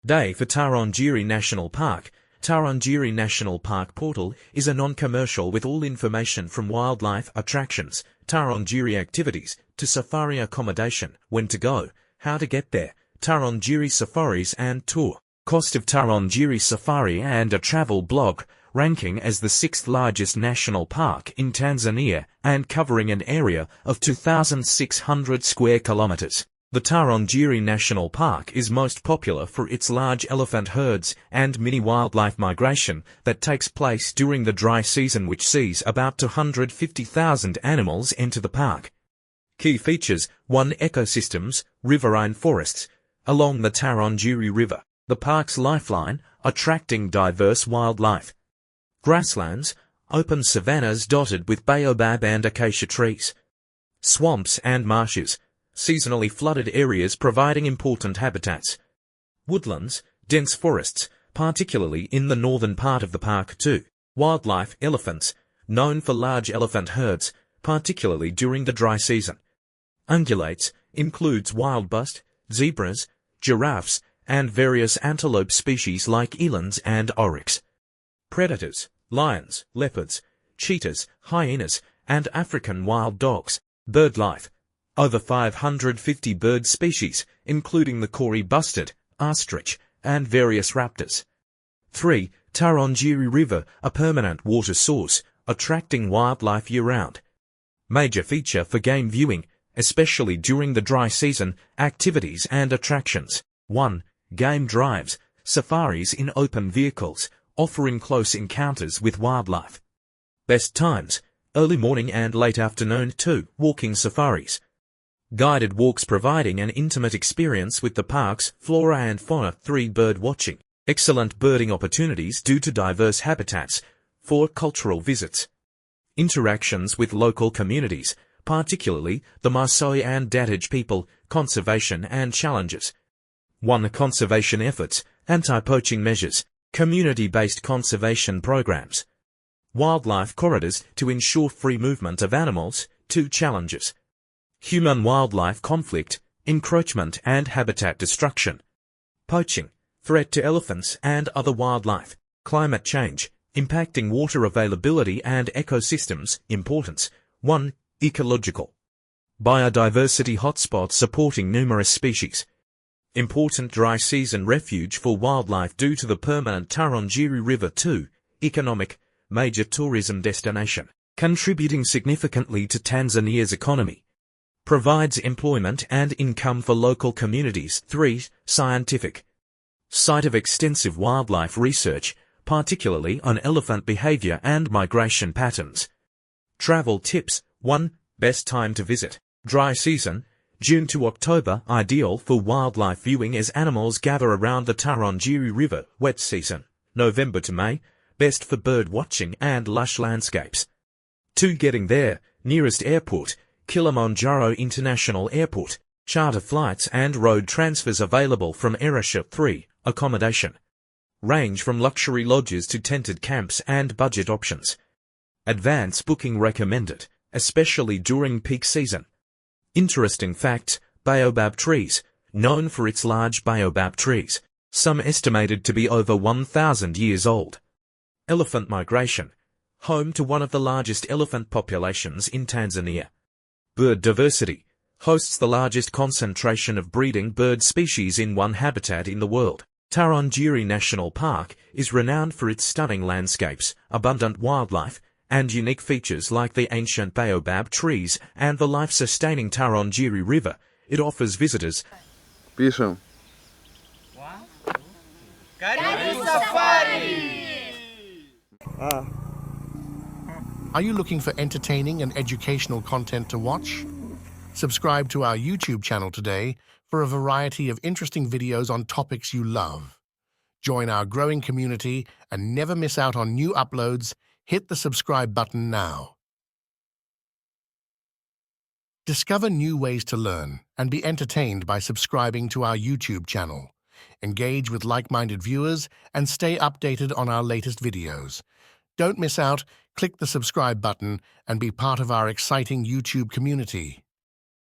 Day for Tarangire National Park. Tarangire National Park portal is a non-commercial with all information from wildlife attractions, Tarangire activities, to safari accommodation, when to go, how to get there, Tarangire Safaris and tour. Cost of Tarangire Safari and a travel blog, ranking as the 6th largest national park in Tanzania and covering an area of 2,600 square kilometers. The Tarangire National Park is most popular for its large elephant herds and mini wildlife migration that takes place during the dry season, which sees about 250,000 animals enter the park. Key features: 1. Ecosystems, riverine forests, along the Tarangire River, the park's lifeline, attracting diverse wildlife. Grasslands, open savannas dotted with baobab and acacia trees. Swamps and marshes, seasonally flooded areas providing important habitats. Woodlands, dense forests, particularly in the northern part of the park too. Wildlife: elephants, known for large elephant herds, particularly during the dry season. Ungulates, includes wildbust, zebras, giraffes, and various antelope species like elands and oryx. Predators: lions, leopards, cheetahs, hyenas, and African wild dogs. Bird life: over 550 bird species, including the Kori bustard, ostrich, and various raptors. 3. Tarangire River, a permanent water source, attracting wildlife year-round. Major feature for game viewing, especially during the dry season, activities and attractions. 1. Game drives, safaris in open vehicles, offering close encounters with wildlife. Best times: early morning and late afternoon. 2. Walking safaris, guided walks providing an intimate experience with the park's flora and fauna. 3. Bird watching, excellent birding opportunities due to diverse habitats. 4. Cultural visits, interactions with local communities, particularly the Maasai and Datage people, conservation and challenges. 1. Conservation efforts, anti-poaching measures, community-based conservation programs. Wildlife corridors to ensure free movement of animals. 2. Challenges: human-wildlife conflict, encroachment and habitat destruction. Poaching, threat to elephants and other wildlife. Climate change, impacting water availability and ecosystems. Importance: 1. Ecological, biodiversity hotspot supporting numerous species. Important dry season refuge for wildlife due to the permanent Tarangire River. 2. Economic, major tourism destination, contributing significantly to Tanzania's economy. Provides employment and income for local communities. 3. Scientific, site of extensive wildlife research, particularly on elephant behavior and migration patterns. Travel tips: 1. Best time to visit: dry season, June to October, ideal for wildlife viewing as animals gather around the Tarangire River. Wet season, November to May, best for bird watching and lush landscapes. 2. Getting there: nearest airport, Kilimanjaro International Airport, charter flights and road transfers available from Arusha. 3. Accommodation, range from luxury lodges to tented camps and budget options. Advance booking recommended, especially during peak season. Interesting facts: baobab trees, known for its large baobab trees, some estimated to be over 1,000 years old. Elephant migration, home to one of the largest elephant populations in Tanzania. Bird diversity, hosts the largest concentration of breeding bird species in one habitat in the world. Tarangire National Park is renowned for its stunning landscapes, abundant wildlife, and unique features like the ancient baobab trees and the life-sustaining Tarangire River. It offers visitors. Пишем. Tarangire Safari! Are you looking for entertaining and educational content to watch? Subscribe to our YouTube channel today for a variety of interesting videos on topics you love. Join our growing community and never miss out on new uploads. Hit the subscribe button now. Discover new ways to learn and be entertained by subscribing to our YouTube channel. Engage with like-minded viewers and stay updated on our latest videos. Don't miss out. Click the subscribe button and be part of our exciting YouTube community.